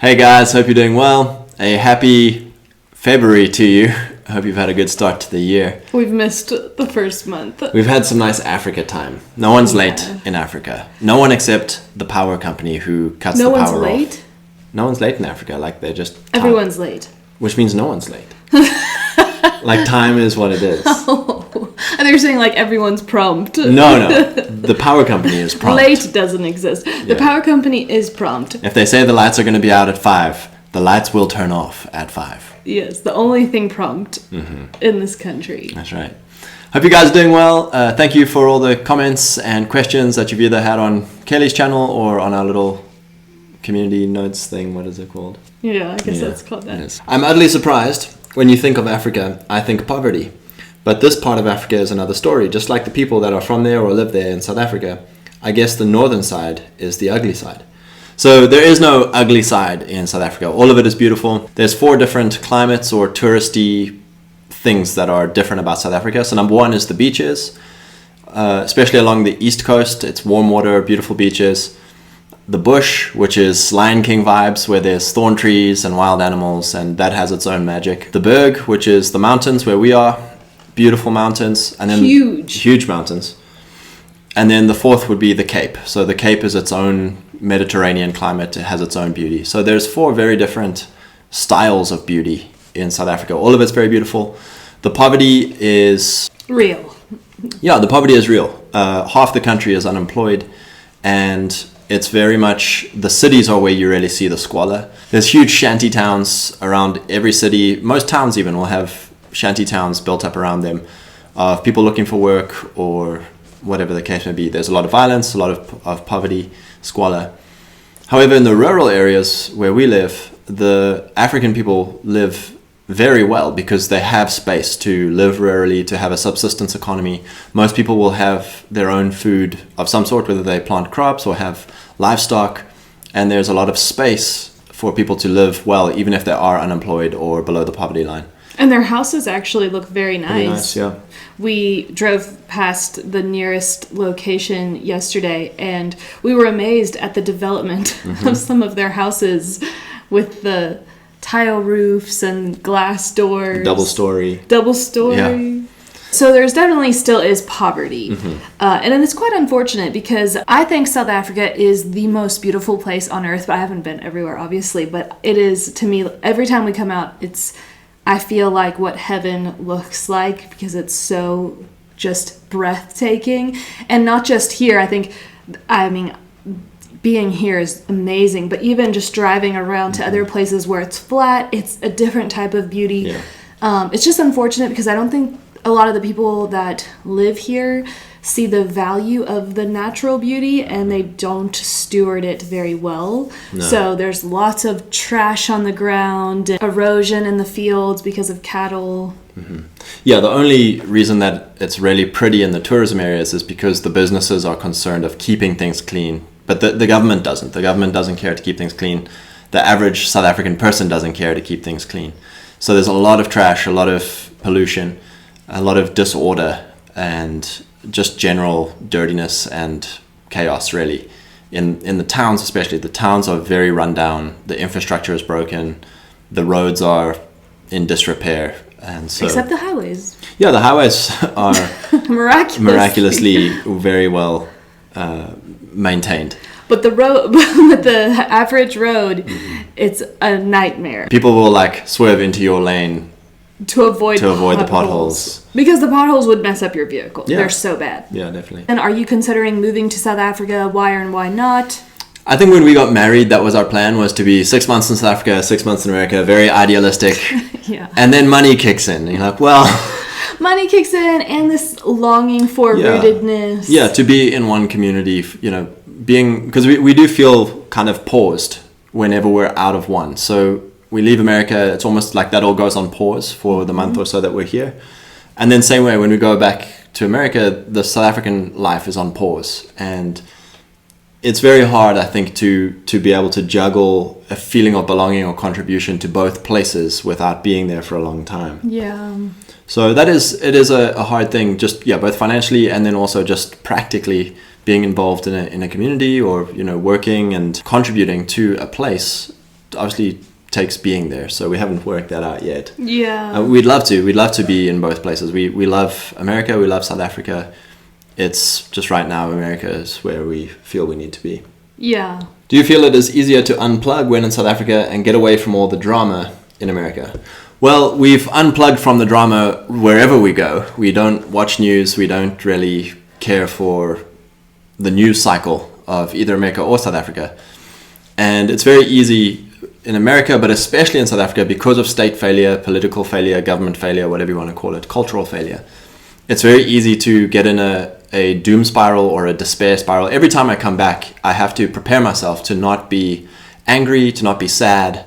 Hey guys, hope you're doing well. A happy February to you. I hope you've had a good start to the year. We've missed the first month. We've had some nice Africa time. No one's late in Africa. No one except the power company who cuts the power off. No one's late? No one's late in Africa. Like they're just... Everyone's late. Which means no one's late. Like time is what it is. Oh, and they're saying like everyone's prompt. No. The power company is prompt. Late doesn't exist. The power company is prompt. If they say the lights are going to be out at 5, the lights will turn off at 5. Yes, the only thing prompt in this country. That's right. Hope you guys are doing well. Thank you for all the comments and questions that you've either had on Kelly's channel or on our little community notes thing. What is it called? Yeah, I guess that's called that. Yes. I'm utterly surprised. When you think of Africa, I think poverty. But this part of Africa is another story. Just like the people that are from there or live there in South Africa, I guess the northern side is the ugly side. So there is no ugly side in South Africa. All of it is beautiful. There's 4 different climates or touristy things that are different about South Africa. So number 1 is the beaches, especially along the east coast. It's warm water, beautiful beaches. The bush, which is Lion King vibes, where there's thorn trees and wild animals, and that has its own magic. The Berg, which is the mountains where we are, beautiful mountains, and then huge mountains. And then the 4th would be the Cape. So the Cape is its own Mediterranean climate. It has its own beauty. So there's 4 very different styles of beauty in South Africa. All of it's very beautiful. The poverty is real. Yeah, the poverty is real. Half the country is unemployed, and it's very much, the cities are where you really see the squalor. There's huge shanty towns around every city. Most towns even will have shanty towns built up around them of people looking for work or whatever the case may be. There's a lot of violence, a lot of poverty, squalor. However, in the rural areas where we live, the African people live very well because they have space to live rurally, to have a subsistence economy. Most people will have their own food of some sort, whether they plant crops or have livestock, and there's a lot of space for people to live well, even if they are unemployed or below the poverty line. And their houses actually look very nice. Very nice, yeah. We drove past the nearest location yesterday, and we were amazed at the development of some of their houses with the tile roofs and glass doors. Double story. Yeah. So there's definitely still is poverty. And then it's quite unfortunate because I think South Africa is the most beautiful place on earth, but I haven't been everywhere, obviously. But it is, to me, every time we come out, I feel like what heaven looks like because it's so just breathtaking. And not just here. I mean, being here is amazing, but even just driving around to other places where it's flat, it's a different type of beauty. Yeah. It's just unfortunate because I don't think a lot of the people that live here see the value of the natural beauty and they don't steward it very well. No. So there's lots of trash on the ground, erosion in the fields because of cattle. Yeah, the only reason that it's really pretty in the tourism areas is because the businesses are concerned of keeping things clean. But the government doesn't. The government doesn't care to keep things clean. The average South African person doesn't care to keep things clean. So there's a lot of trash, a lot of pollution, a lot of disorder, and just general dirtiness and chaos, really. In the towns especially, the towns are very run down. The infrastructure is broken. The roads are in disrepair. And so, except the highways. Yeah, the highways are miraculously very well maintained. But the average road, it's a nightmare. People will like swerve into your lane to avoid the potholes. Because the potholes would mess up your vehicle. Yeah. They're so bad. Yeah, definitely. And are you considering moving to South Africa? Why and why not? I think when we got married, that was our plan, was to be 6 months in South Africa, 6 months in America, very idealistic. Yeah. And then money kicks in. And you're like, well... Money kicks in and this longing for rootedness. Yeah, to be in one community, because we do feel kind of paused whenever we're out of one. So we leave America, it's almost like that all goes on pause for the month or so that we're here. And then same way, when we go back to America, the South African life is on pause. And it's very hard, I think, to be able to juggle a feeling of belonging or contribution to both places without being there for a long time. Yeah. So it is a hard thing, just both financially and then also just practically being involved in a community or working and contributing to a place obviously takes being there. So we haven't worked that out yet. Yeah. We'd love to. We'd love to be in both places. We love America. We love South Africa. It's just right now America is where we feel we need to be. Yeah. Do you feel it is easier to unplug when in South Africa and get away from all the drama in America? Well, we've unplugged from the drama wherever we go. We don't watch news. We don't really care for the news cycle of either America or South Africa. And it's very easy in America, but especially in South Africa, because of state failure, political failure, government failure, whatever you want to call it, cultural failure. It's very easy to get in a doom spiral or a despair spiral. Every time I come back, I have to prepare myself to not be angry, to not be sad,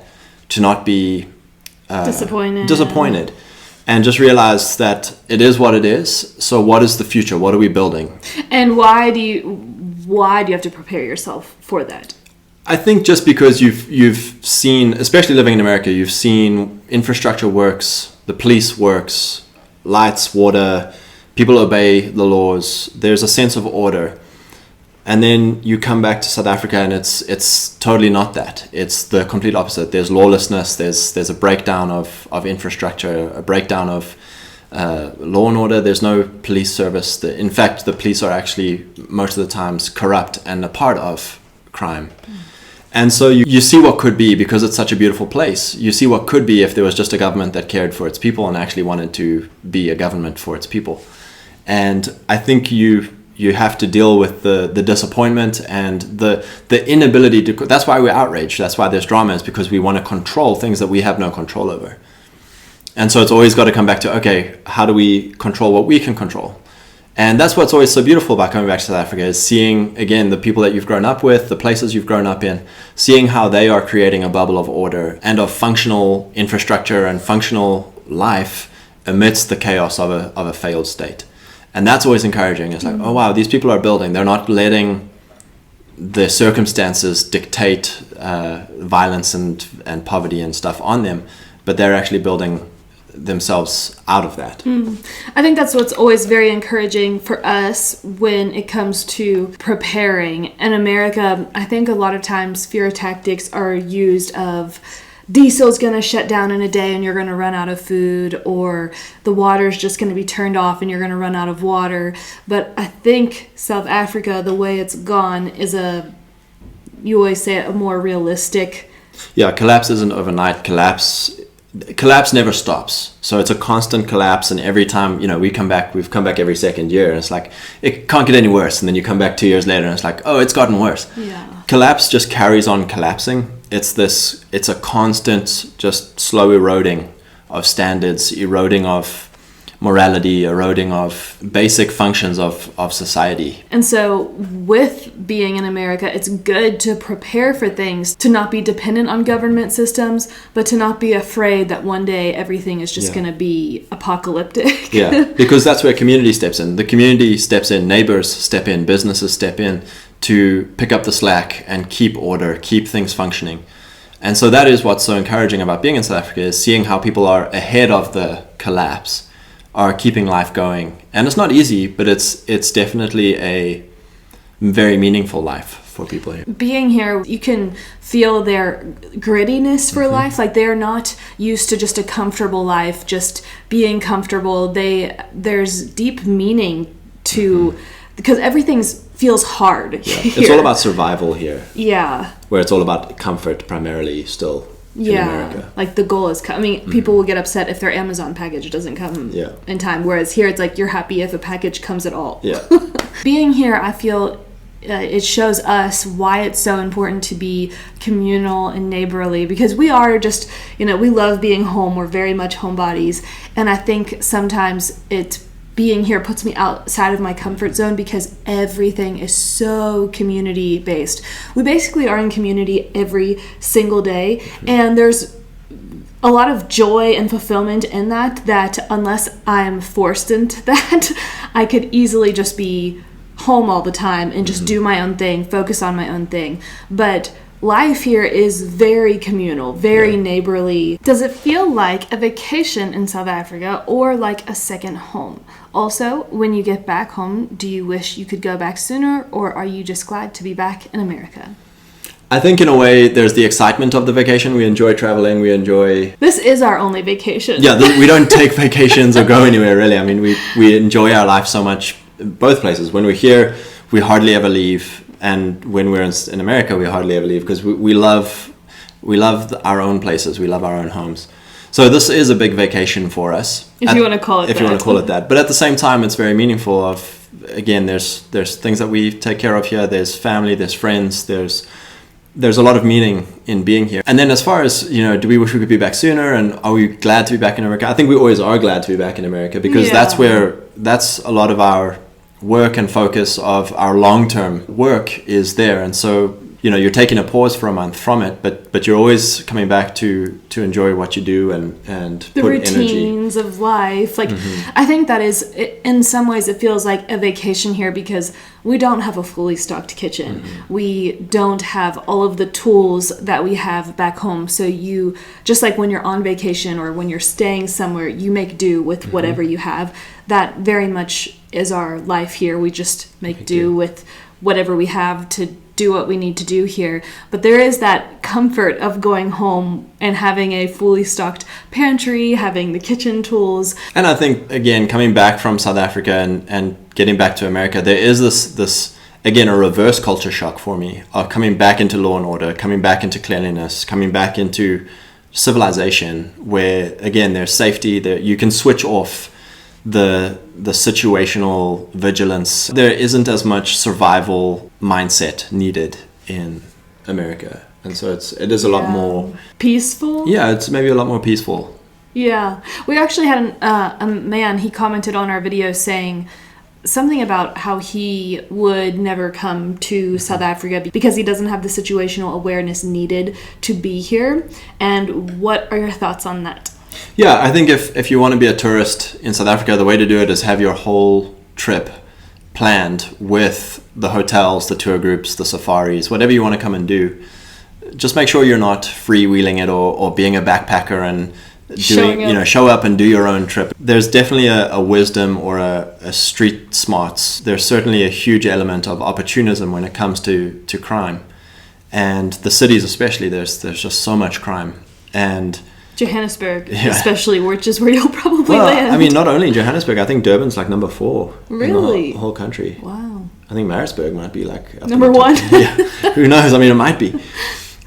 to not be disappointed, and just realize that it is what it is. So what is the future? What are we building? And why do you have to prepare yourself for that? I think just because you've seen, especially living in America, you've seen infrastructure works, the police works, lights, water, people obey the laws. There's a sense of order. And then you come back to South Africa and it's totally not that. It's the complete opposite. There's lawlessness. There's a breakdown of infrastructure, a breakdown of law and order. There's no police service. In fact, the police are actually most of the times corrupt and a part of crime. And so you see what could be, because it's such a beautiful place. You see what could be if there was just a government that cared for its people and actually wanted to be a government for its people. And I think you have to deal with the disappointment and the inability to. That's why we're outraged. That's why there's drama, is because we want to control things that we have no control over. And so it's always got to come back to, okay, how do we control what we can control? And that's what's always so beautiful about coming back to South Africa, is seeing, again, the people that you've grown up with, the places you've grown up in, seeing how they are creating a bubble of order and of functional infrastructure and functional life amidst the chaos of a failed state. And that's always encouraging. It's like, oh, wow, these people are building. They're not letting the circumstances dictate violence and poverty and stuff on them, but they're actually building themselves out of that. I think that's what's always very encouraging for us when it comes to preparing. In America, I think a lot of times fear tactics are used of diesel's going to shut down in a day and you're going to run out of food, or the water's just going to be turned off and you're going to run out of water. But I think South Africa, the way it's gone, is you always say a more realistic. Yeah, collapse isn't overnight. Collapse never stops. So it's a constant collapse, and every time, we've come back every second year, and it's like, it can't get any worse. And then you come back 2 years later and it's like, oh, it's gotten worse. Yeah. Collapse just carries on collapsing. It's a constant, just slow eroding of standards, eroding of morality, eroding of basic functions of society. And so with being in America, it's good to prepare for things, to not be dependent on government systems, but to not be afraid that one day everything is just going to be apocalyptic. Yeah, because that's where community steps in. The community steps in, neighbors step in, businesses step in to pick up the slack and keep order, keep things functioning. And so that is what's so encouraging about being in South Africa, is seeing how people are ahead of the collapse, are keeping life going. And it's not easy, but it's definitely a very meaningful life for people here. Being here, you can feel their grittiness for life. Like, they're not used to just a comfortable life, just being comfortable. There's deep meaning to, because everything feels hard. Yeah. It's all about survival here. Yeah. Where it's all about comfort primarily still. In America. Like the goal is, people will get upset if their Amazon package doesn't come in time, whereas here it's like you're happy if a package comes at all. Yeah. Being here, I feel it shows us why it's so important to be communal and neighborly, because we are just, we love being home. We're very much homebodies, and I think sometimes being here puts me outside of my comfort zone, because everything is so community based. We basically are in community every single day, and there's a lot of joy and fulfillment in that unless I'm forced into that, I could easily just be home all the time and just do my own thing, focus on my own thing. But life here is very communal, very neighborly. Does it feel like a vacation in South Africa or like a second home? Also, when you get back home, do you wish you could go back sooner, or are you just glad to be back in America? I think in a way there's the excitement of the vacation. We enjoy traveling. We enjoy... This is our only vacation. Yeah, we don't take vacations or go anywhere really. I mean, we enjoy our life so much both places. When we're here, we hardly ever leave. And when we're in America, we hardly ever leave because we love our own places. We love our own homes. So this is a big vacation for us. If you want to call it that. If you want to call it that. But at the same time, it's very meaningful. Again, there's things that we take care of here. There's family, there's friends, there's a lot of meaning in being here. And then as far as, do we wish we could be back sooner and are we glad to be back in America? I think we always are glad to be back in America because that's a lot of our work and focus of our long-term work is there. And so, you're taking a pause for a month from it, but you're always coming back to enjoy what you do and the put routines energy. of life. Like, I think that is, in some ways, it feels like a vacation here because we don't have a fully stocked kitchen. We don't have all of the tools that we have back home. So you, just like when you're on vacation or when you're staying somewhere, you make do with whatever you have. That very much is our life here. We just make do with whatever we have to do what we need to do here. But there is that comfort of going home and having a fully stocked pantry, having the kitchen tools. And I think, again, coming back from South Africa and getting back to America, there is this again, a reverse culture shock for me of coming back into law and order, coming back into cleanliness, coming back into civilization where, again, there's safety, there you can switch off the situational vigilance. There isn't as much survival mindset needed in America, and so it is a lot more peaceful. Yeah, it's maybe a lot more peaceful. Yeah, we actually had a man. He commented on our video saying something about how he would never come to South Africa because he doesn't have the situational awareness needed to be here. And what are your thoughts on that? Yeah, I think if you want to be a tourist in South Africa, the way to do it is have your whole trip planned with the hotels, the tour groups, the safaris, whatever you want to come and do. Just make sure you're not freewheeling it or being a backpacker and show up and do your own trip. There's definitely a wisdom or a street smarts. There's certainly a huge element of opportunism when it comes to crime. And the cities especially, there's just so much crime. And Johannesburg, especially, which is where you'll probably land. I mean, not only in Johannesburg, I think Durban's like number 4 really? in the whole country. Wow. I think Maritzburg might be like number 1. Yeah, who knows? I mean, it might be.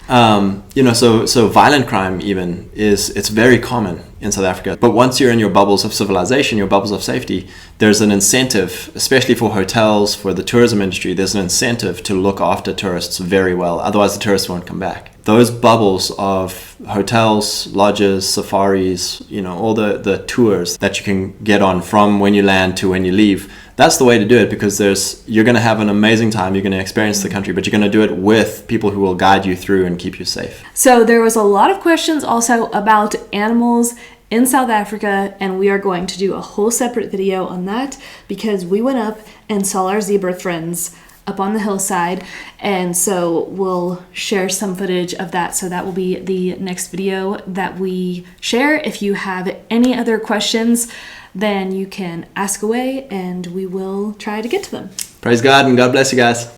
So violent crime even it's very common in South Africa. But once you're in your bubbles of civilization, your bubbles of safety, there's an incentive, especially for hotels, for the tourism industry, there's an incentive to look after tourists very well. Otherwise, the tourists won't come back. Those bubbles of hotels, lodges, safaris, all the tours that you can get on from when you land to when you leave, that's the way to do it because you're going to have an amazing time. You're going to experience the country, but you're going to do it with people who will guide you through and keep you safe. So there was a lot of questions also about animals in South Africa, and we are going to do a whole separate video on that because we went up and saw our zebra friends up on the hillside, and so we'll share some footage of that. So that will be the next video that we share. If you have any other questions, then you can ask away and we will try to get to them. Praise God and God bless you guys.